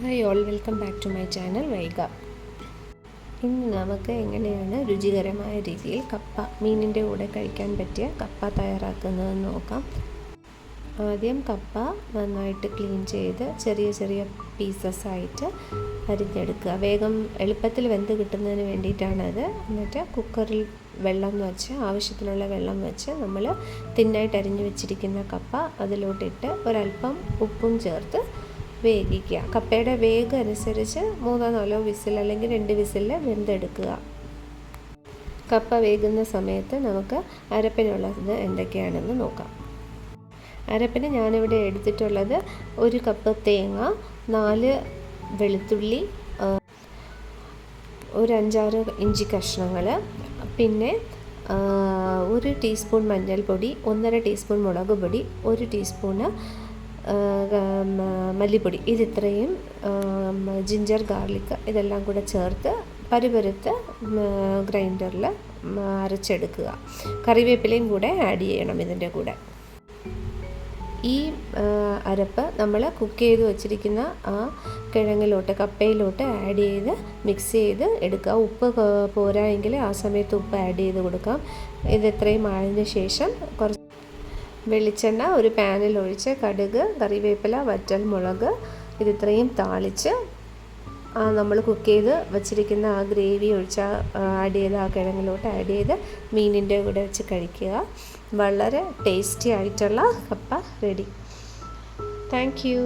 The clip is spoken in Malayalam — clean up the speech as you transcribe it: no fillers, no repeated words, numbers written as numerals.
Hi all, welcome back to my channel Vaiga. ഇന്ന് നമുക്ക് എങ്ങനെയാണ് രുചികരമായ രീതിയിൽ മീനിൻ്റെ കൂടെ കഴിക്കാൻ പറ്റിയ കപ്പ തയ്യാറാക്കുന്നതെന്ന് നോക്കാം. ആദ്യം കപ്പ നന്നായിട്ട് ക്ലീൻ ചെയ്ത് ചെറിയ ചെറിയ പീസസ് ആയിട്ട് അരിഞ്ഞെടുക്കുക. വേഗം എളുപ്പത്തിൽ വെന്ത് കിട്ടുന്നതിന് വേണ്ടിയിട്ടാണത്. എന്നിട്ട് കുക്കറിൽ ആവശ്യത്തിനുള്ള വെള്ളം വെച്ച് നമ്മൾ തിന്നായിട്ട് അരിഞ്ഞു വെച്ചിരിക്കുന്ന കപ്പ അതിലോട്ടിട്ട് ഒരല്പം ഉപ്പും ചേർത്ത് വേവിക്കുക. കപ്പയുടെ വേഗം അനുസരിച്ച് 3-4 വിസിൽ അല്ലെങ്കിൽ 2 വിസിൽ വെന്തെടുക്കുക. കപ്പ വേകുന്ന സമയത്ത് നമുക്ക് അരപ്പിനുള്ളത് എന്തൊക്കെയാണെന്ന് നോക്കാം. അരപ്പിന് ഞാനിവിടെ എടുത്തിട്ടുള്ളത് 1 കപ്പ് തേങ്ങ, 4 വെളുത്തുള്ളി, ഒരു 5-6 ഇഞ്ചി കഷ്ണങ്ങൾ, പിന്നെ 1 ടീസ്പൂൺ മഞ്ഞൾപ്പൊടി, 1.5 ടീസ്പൂൺ മുളക് പൊടി, 1 ടീസ്പൂണ് മല്ലിപ്പൊടി, ഇതിത്രയും ജിഞ്ചർ ഗാർലിക് ഇതെല്ലാം കൂടെ ചേർത്ത് പരുപരുത്ത് ഗ്രൈൻഡറിൽ അരച്ചെടുക്കുക. കറിവേപ്പിലയും കൂടെ ആഡ് ചെയ്യണം ഇതിൻ്റെ കൂടെ. ഈ അരപ്പ് നമ്മൾ കുക്ക് ചെയ്ത് വച്ചിരിക്കുന്ന ആ കപ്പയിലോട്ട് ആഡ് ചെയ്ത് മിക്സ് ചെയ്ത് എടുക്കുക. ഉപ്പ് പോരായെങ്കിൽ ആ സമയത്ത് ഉപ്പ് ആഡ് ചെയ്ത് കൊടുക്കാം. ഇതെത്രയും ആയതിനു ശേഷം കുറച്ച് വെളിച്ചെണ്ണ ഒരു പാനിൽ ഒഴിച്ച് കടുക്, കറിവേപ്പില, വറ്റൽമുളക് ഇതിത്രയും താളിച്ച് നമ്മൾ കുക്ക് ചെയ്ത് വച്ചിരിക്കുന്ന ആ ഗ്രേവി ആഡ് ചെയ്ത് ആ കിഴങ്ങിലോട്ട് ആഡ് ചെയ്ത് മീനിൻ്റെ കൂടെ വെച്ച് കഴിക്കുക. വളരെ ടേസ്റ്റി ആയിട്ടുള്ള കപ്പ റെഡി. Thank you.